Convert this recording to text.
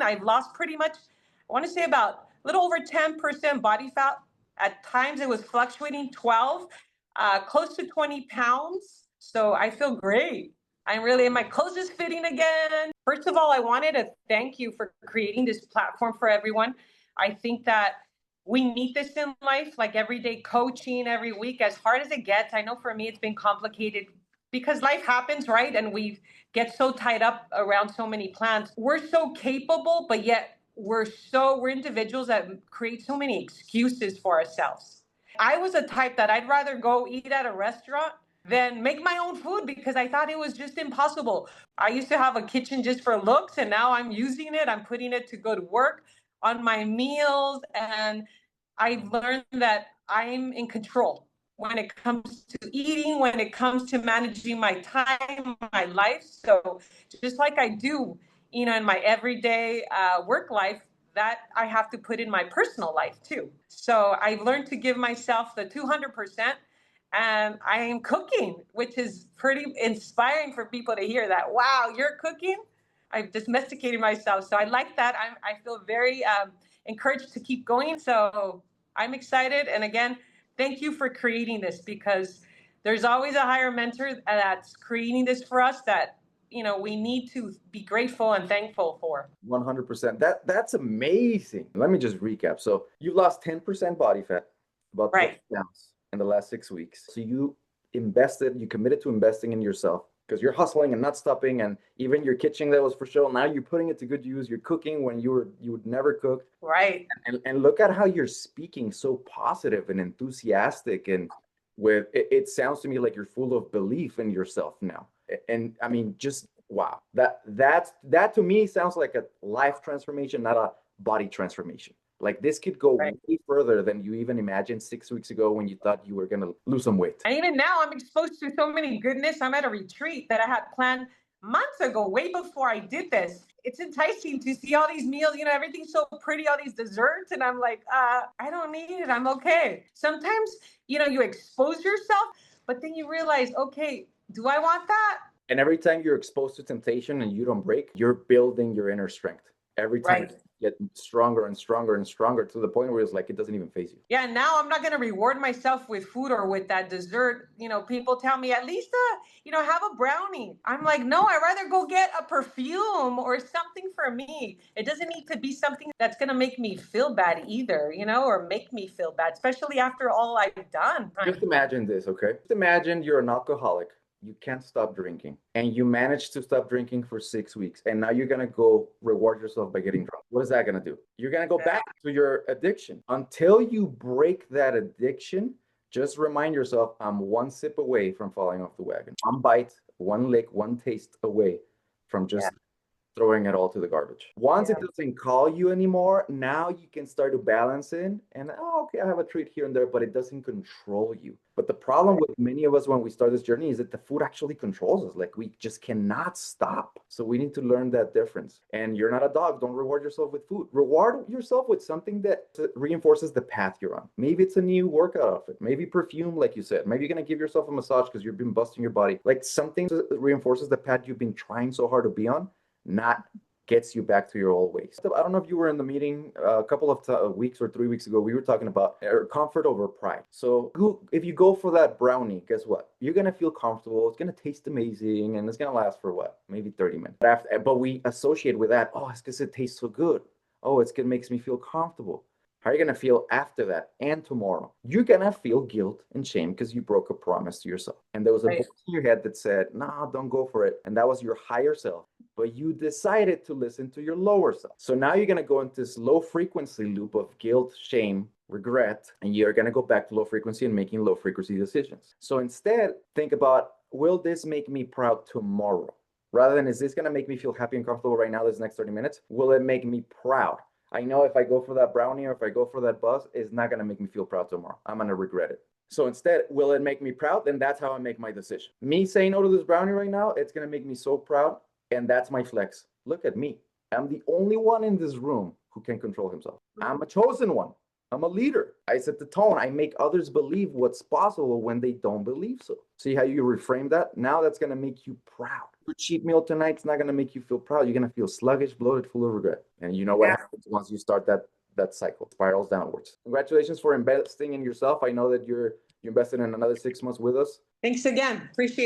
I've lost pretty much, I want to say about a little over 10% body fat. At times it was fluctuating 12, close to 20 pounds. So I feel great. I'm really, my clothes is fitting again. First of all, I wanted to thank you for creating this platform for everyone. I think that we need this in life, like everyday coaching every week, as hard as it gets. I know for me, it's been complicated because life happens, right? And we get so tied up around so many plans. We're so capable, but yet we're individuals that create so many excuses for ourselves. I was a type that I'd rather go eat at a restaurant than make my own food because I thought it was just impossible. I used to have a kitchen just for looks, and now I'm using it. I'm putting it to go to work on my meals, and I've learned that I'm in control when it comes to eating, when it comes to managing my time, my life. So just like I do, in my everyday work life, that I have to put in my personal life too. So I've learned to give myself the 200%. And I am cooking, which is pretty inspiring for people to hear that. Wow, you're cooking? I've domesticated myself. So I like that. I feel very encouraged to keep going. So I'm excited. And again, thank you for creating this, because there's always a higher mentor that's creating this for us that, we need to be grateful and thankful for. 100%. That's amazing. Let me just recap. So you lost 10% body fat, about 20 pounds in the last 6 weeks. So you committed to investing in yourself because you're hustling and not stopping. And even your kitchen that was for show, now you're putting it to good use. You're cooking when you would never cook. Right. And look at how you're speaking so positive and enthusiastic. And it sounds to me like you're full of belief in yourself now. And I mean, just wow. That to me sounds like a life transformation, not a body transformation. Like this could go way further than you even imagined 6 weeks ago when you thought you were going to lose some weight. And even now I'm exposed to so many goodness. I'm at a retreat that I had planned months ago, way before I did this. It's enticing to see all these meals, everything's so pretty, all these desserts. And I'm like, I don't need it. I'm okay. Sometimes, you expose yourself, but then you realize, okay, do I want that? And every time you're exposed to temptation and you don't break, you're building your inner strength. Every time you get stronger and stronger and stronger to the point where it's like it doesn't even faze you. Yeah, now I'm not going to reward myself with food or with that dessert. People tell me, at least, have a brownie. I'm like, no, I'd rather go get a perfume or something for me. It doesn't need to be something that's going to make me feel bad either, or make me feel bad, especially after all I've done. Just imagine this, okay? Just imagine you're an alcoholic. You can't stop drinking, and you managed to stop drinking for 6 weeks, and now you're going to go reward yourself by getting drunk. What is that going to do? You're going to go back to your addiction. Until you break that addiction, just remind yourself, I'm one sip away from falling off the wagon. One bite, one lick, one taste away from just throwing it all to the garbage. Once it doesn't call you anymore, now you can start to balance in and, okay, I have a treat here and there, but it doesn't control you. But the problem with many of us when we start this journey is that the food actually controls us. Like we just cannot stop. So we need to learn that difference. And you're not a dog. Don't reward yourself with food. Reward yourself with something that reinforces the path you're on. Maybe it's a new workout outfit. Maybe perfume, like you said. Maybe you're going to give yourself a massage because you've been busting your body. Like something that reinforces the path you've been trying so hard to be on, not gets you back to your old ways. I don't know if you were in the meeting a couple of weeks or 3 weeks ago. We were talking about comfort over pride. So if you go for that brownie, guess what? You're going to feel comfortable. It's going to taste amazing. And it's going to last for what? Maybe 30 minutes. But we associate with that, it's because it tastes so good. It makes me feel comfortable. How are you going to feel after that and tomorrow? You're going to feel guilt and shame because you broke a promise to yourself. And there was a voice in your head that said, nah, don't go for it. And that was your higher self. But you decided to listen to your lower self. So now you're going to go into this low frequency loop of guilt, shame, regret, and you're going to go back to low frequency and making low frequency decisions. So instead, think about, will this make me proud tomorrow? Rather than, is this going to make me feel happy and comfortable right now, this next 30 minutes? Will it make me proud? I know if I go for that brownie or if I go for that buzz, it's not going to make me feel proud tomorrow. I'm going to regret it. So instead, will it make me proud? Then that's how I make my decision. Me saying no to this brownie right now, it's going to make me so proud. And that's my flex. Look at me. I'm the only one in this room who can control himself. I'm a chosen one. I'm a leader. I set the tone. I make others believe what's possible when they don't believe so. See how you reframe that? Now that's going to make you proud. Your cheap meal tonight's not going to make you feel proud. You're going to feel sluggish, bloated, full of regret. And you know what happens once you start that cycle, spirals downwards. Congratulations for investing in yourself. I know that you invested in another 6 months with us. Thanks again. Appreciate it.